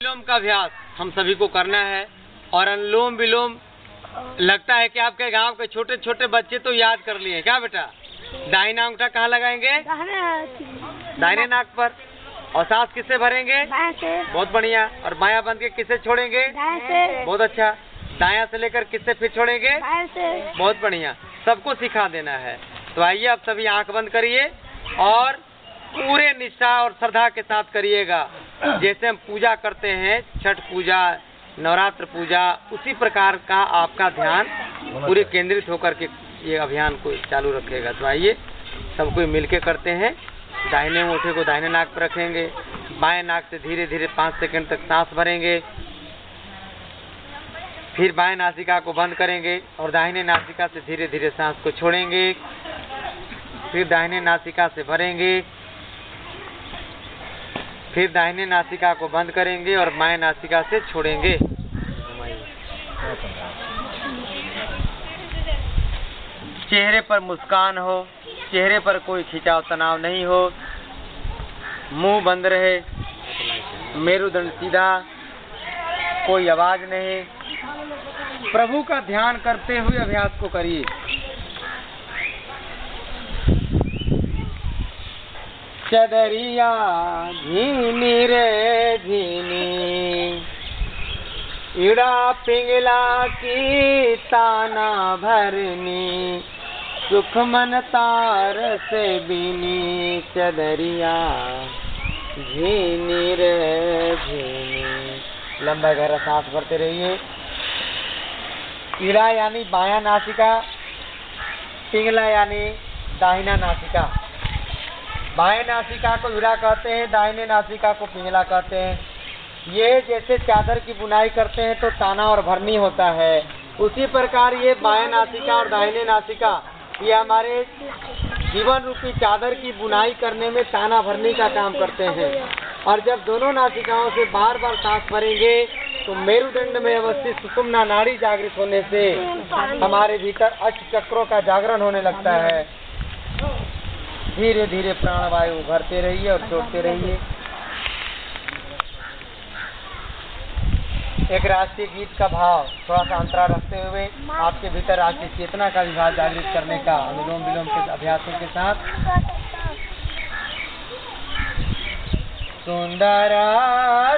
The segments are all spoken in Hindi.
अनुलोम का अभ्यास हम सभी को करना है। और अनुलोम विलोम लगता है कि आपके गांव के छोटे छोटे बच्चे तो याद कर लिए क्या बेटा? दाहिना अंगूठा कहाँ लगाएंगे? दाहिने नाक पर। और सांस किससे भरेंगे? बहुत बढ़िया। और बायां बंद के किससे छोड़ेंगे? बहुत अच्छा। दायां से लेकर किससे फिर छोड़ेंगे? बहुत बढ़िया। सबको सिखा देना है। तो आइए अब सभी आंख बंद करिए और पूरे निष्ठा और श्रद्धा के साथ करिएगा। जैसे हम पूजा करते हैं, छठ पूजा, नवरात्र पूजा, उसी प्रकार का आपका ध्यान पूरे केंद्रित होकर के ये अभियान को चालू रखेगा। तो आइए सब कोई मिलके करते हैं। दाहिने अंगूठे को दाहिने नाक पर रखेंगे, बाएं नाक से धीरे धीरे 5 सेकंड तक सांस भरेंगे, फिर बाएं नासिका को बंद करेंगे और दाहिने नासिका से धीरे धीरे सांस को छोड़ेंगे, फिर दाहिने नासिका से भरेंगे, फिर दाहिने नासिका को बंद करेंगे और बाएं नासिका से छोड़ेंगे। चेहरे पर मुस्कान हो, चेहरे पर कोई खिंचाव तनाव नहीं हो, मुंह बंद रहे, मेरुदंड सीधा, कोई आवाज नहीं। प्रभु का ध्यान करते हुए अभ्यास को करिए। चदरिया झीनी रे झीनी, इड़ा पिंगला की ताना भरनी, सुख मन तार से बीनी, चदरिया झीनी रे झीनी। लंबा गहरा सांस भरते रहिए। इड़ा यानी बायां नासिका, पिंगला यानी दाहिना नासिका। बाएं नासिका को इड़ा कहते हैं, दाहिने नासिका को पिंगला कहते हैं। ये जैसे चादर की बुनाई करते हैं तो ताना और भरनी होता है, उसी प्रकार ये बाएं नासिका और दाहिने नासिका ये हमारे जीवन रूपी चादर की बुनाई करने में ताना भरने का काम करते हैं। और जब दोनों नासिकाओं से बार बार सांस भरेंगे तो मेरुदंड में अवस्थित सुषुम्ना नाड़ी जागृत होने से हमारे भीतर अष्ट चक्रों का जागरण होने लगता है। धीरे धीरे प्राणवायु भरते रहिए और छोड़ते रहिए। एक राष्ट्रीय गीत का भाव थोड़ा सा अंतरा रखते हुए आपके भीतर राष्ट्रीय चेतना का विभाग जागृत करने का अनुलोम विलोम के अभ्यासों के साथ। सुंदर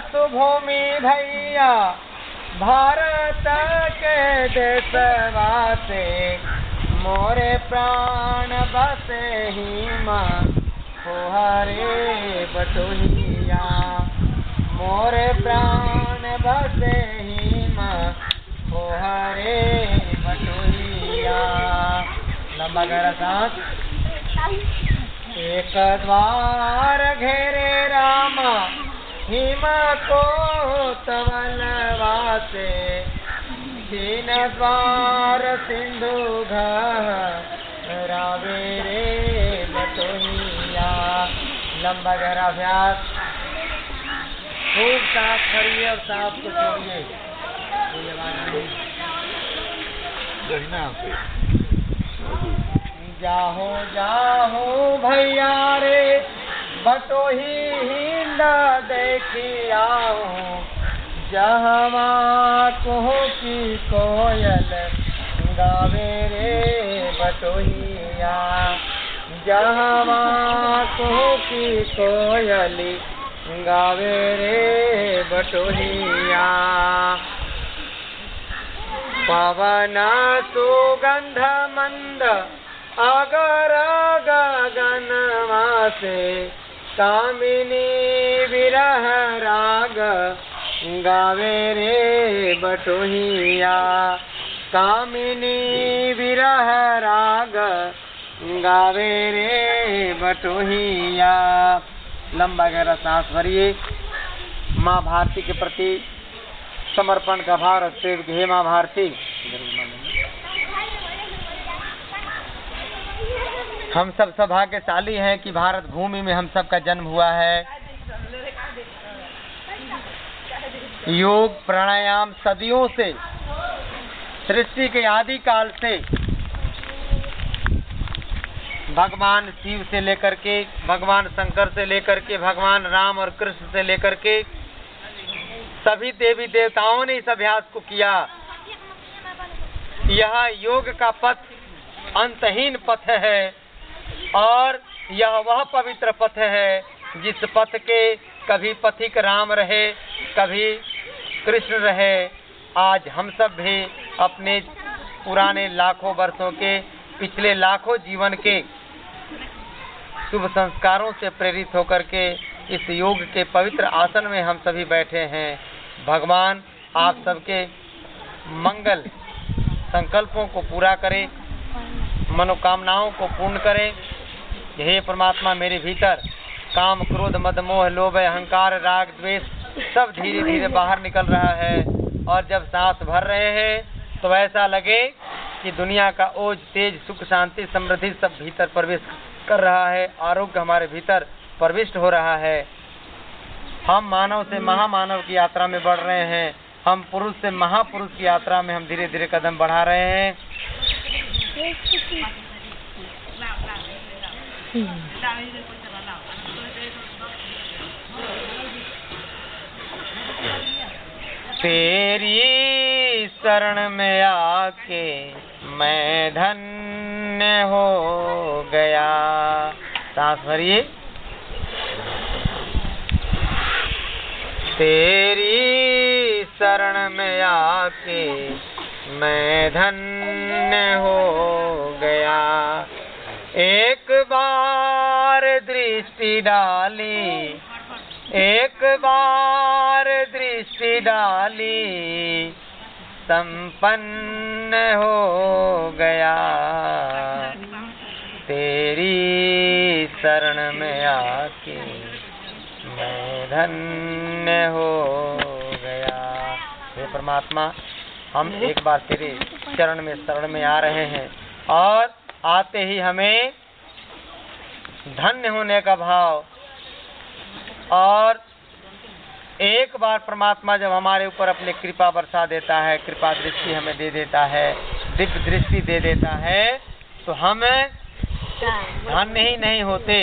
सुभूमि भैया भारत के देशवासे, मोरे प्राण बसे हिमा हरे बटोहिया, मोरे प्राण बसे हिमा हरे बटोहिया। लंबा गहरा सांस। एक द्वार घेरे रामा हिम को तवलवासे, तीन द्वार सिंधु घरावे रे बटोहिया। लंबा गहरा अभ्यास। खूब सांस भरिए और सांस को छोड़िए। जाहो जाहो भैया रे बटोही हिंद देखी आओ, जहवा कोह की कोयल गावे रे बटोहिया, जहवा कोह की कोयली गावे रे बटोहिया। पवन सुगंध मंद अगर गगनवा से, कामिनी विरह राग गावे रे बटोहिया, कामिनी विरह राग गावे रे बटोहिया। लंबा गहरा सांस भरिए। माँ भारती के प्रति समर्पण का भाव रखते हुए, हे माँ भारती, हम सब सौभाग्यशाली हैं कि भारत भूमि में हम सब का जन्म हुआ है। योग प्राणायाम सदियों से, सृष्टि के आदि काल से भगवान शिव से लेकर के, भगवान शंकर से लेकर के, भगवान राम और कृष्ण से लेकर के सभी देवी देवताओं ने इस अभ्यास को किया। यह योग का पथ अंतहीन पथ है और यह वह पवित्र पथ है जिस पथ के कभी पथिक राम रहे, कभी कृष्ण रहे। आज हम सब भी अपने पुराने लाखों वर्षों के, पिछले लाखों जीवन के शुभ संस्कारों से प्रेरित होकर के इस योग के पवित्र आसन में हम सभी बैठे हैं। भगवान आप सबके मंगल संकल्पों को पूरा करे, मनोकामनाओं को पूर्ण करे। हे परमात्मा, मेरे भीतर काम, क्रोध, मद, मोह, लोभ, अहंकार, राग, द्वेष सब धीरे धीरे बाहर निकल रहा है और जब सांस भर रहे हैं तो ऐसा लगे कि दुनिया का ओज, तेज, सुख, शांति, समृद्धि सब भीतर प्रवेश कर रहा है। आरोग्य हमारे भीतर प्रविष्ट हो रहा है। हम मानव से महामानव की यात्रा में बढ़ रहे हैं। हम पुरुष से महापुरुष की यात्रा में हम धीरे धीरे कदम बढ़ा रहे हैं। तेरी शरण में आके मैं धन्य हो गया। सांस भरिए। तेरी शरण में आके मैं धन्य हो गया। एक बार दृष्टि डाली, एक बार दृष्टि डाली, संपन्न हो गया। तेरी शरण में आके मैं धन्य हो गया। हे परमात्मा, हम एक बार तेरे चरण में शरण में आ रहे हैं और आते ही हमें धन्य होने का भाव, और एक बार परमात्मा जब हमारे ऊपर अपनी कृपा बरसा देता है, कृपा दृष्टि हमें दे देता है, दिव्य दृष्टि दे देता है, तो हम धन्य ही नहीं होते,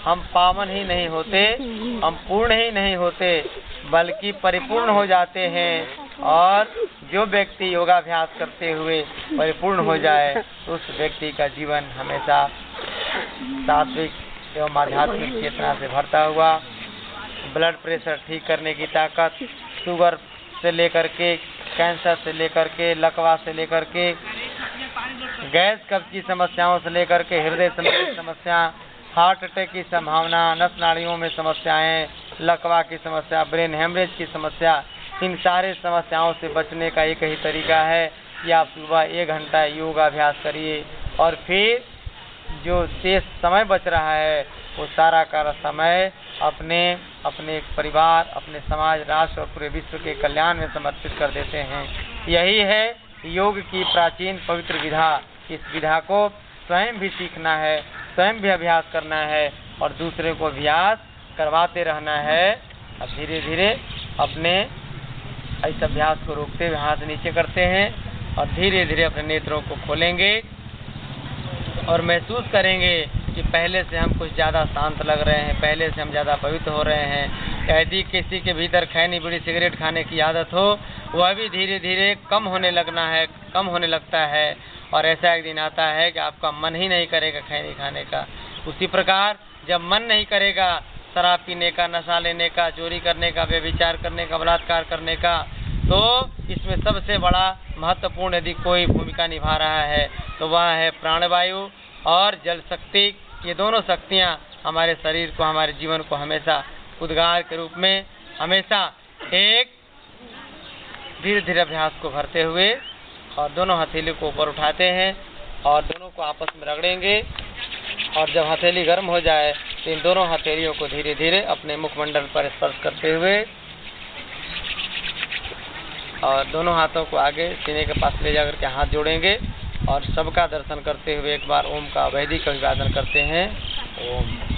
हम पावन ही नहीं होते, हम पूर्ण ही नहीं होते, बल्कि परिपूर्ण हो जाते हैं। और जो व्यक्ति योगाभ्यास करते हुए परिपूर्ण हो जाए तो उस व्यक्ति का जीवन हमेशा सात्विक एवं आध्यात्मिक चेतना से भरता हुआ, ब्लड प्रेशर ठीक करने की ताकत, शुगर से लेकर के, कैंसर से लेकर के, लकवा से लेकर के, गैस कब्ज की समस्याओं से लेकर के, हृदय संबंधी समस्या, हार्ट अटैक की संभावना, नस नाड़ियों में समस्याएं, लकवा की समस्या, ब्रेन हेमरेज की समस्या, इन सारे समस्याओं से बचने का एक ही तरीका है कि आप सुबह 1 घंटा योगाभ्यास करिए और फिर जो शेष समय बच रहा है वो सारा का समय अपने परिवार, अपने समाज, राष्ट्र और पूरे विश्व के कल्याण में समर्पित कर देते हैं। यही है योग की प्राचीन पवित्र विधा। इस विधा को स्वयं भी सीखना है, स्वयं भी अभ्यास करना है और दूसरे को अभ्यास करवाते रहना है। अब धीरे धीरे अपने इस अभ्यास को रोकते हुए हाथ नीचे करते हैं और धीरे धीरे अपने नेत्रों को खोलेंगे और महसूस करेंगे कि पहले से हम कुछ ज़्यादा शांत लग रहे हैं, पहले से हम ज़्यादा पवित्र हो रहे हैं। यदि किसी के भीतर खैनी बीड़ी सिगरेट खाने की आदत हो, वह भी धीरे धीरे कम होने लगता है और ऐसा एक दिन आता है कि आपका मन ही नहीं करेगा खैनी खाने का। उसी प्रकार जब मन नहीं करेगा शराब पीने का, नशा लेने का, चोरी करने का, व्यभिचार करने का, बलात्कार करने का, तो इसमें सबसे बड़ा महत्वपूर्ण यदि कोई भूमिका निभा रहा है तो वह है प्राणवायु और जल शक्ति। ये दोनों शक्तियाँ हमारे शरीर को, हमारे जीवन को हमेशा उद्गार के रूप में हमेशा एक धीरे धीरे अभ्यास को भरते हुए और दोनों हथेली को ऊपर उठाते हैं और दोनों को आपस में रगड़ेंगे और जब हथेली गर्म हो जाए तो इन दोनों हथेलियों को धीरे धीरे अपने मुखमंडल पर स्पर्श करते हुए और दोनों हाथों को आगे सीने के पास ले जाकर के हाथ जोड़ेंगे और सबका दर्शन करते हुए एक बार ओम का वैदिक अभिवादन करते हैं। ओम।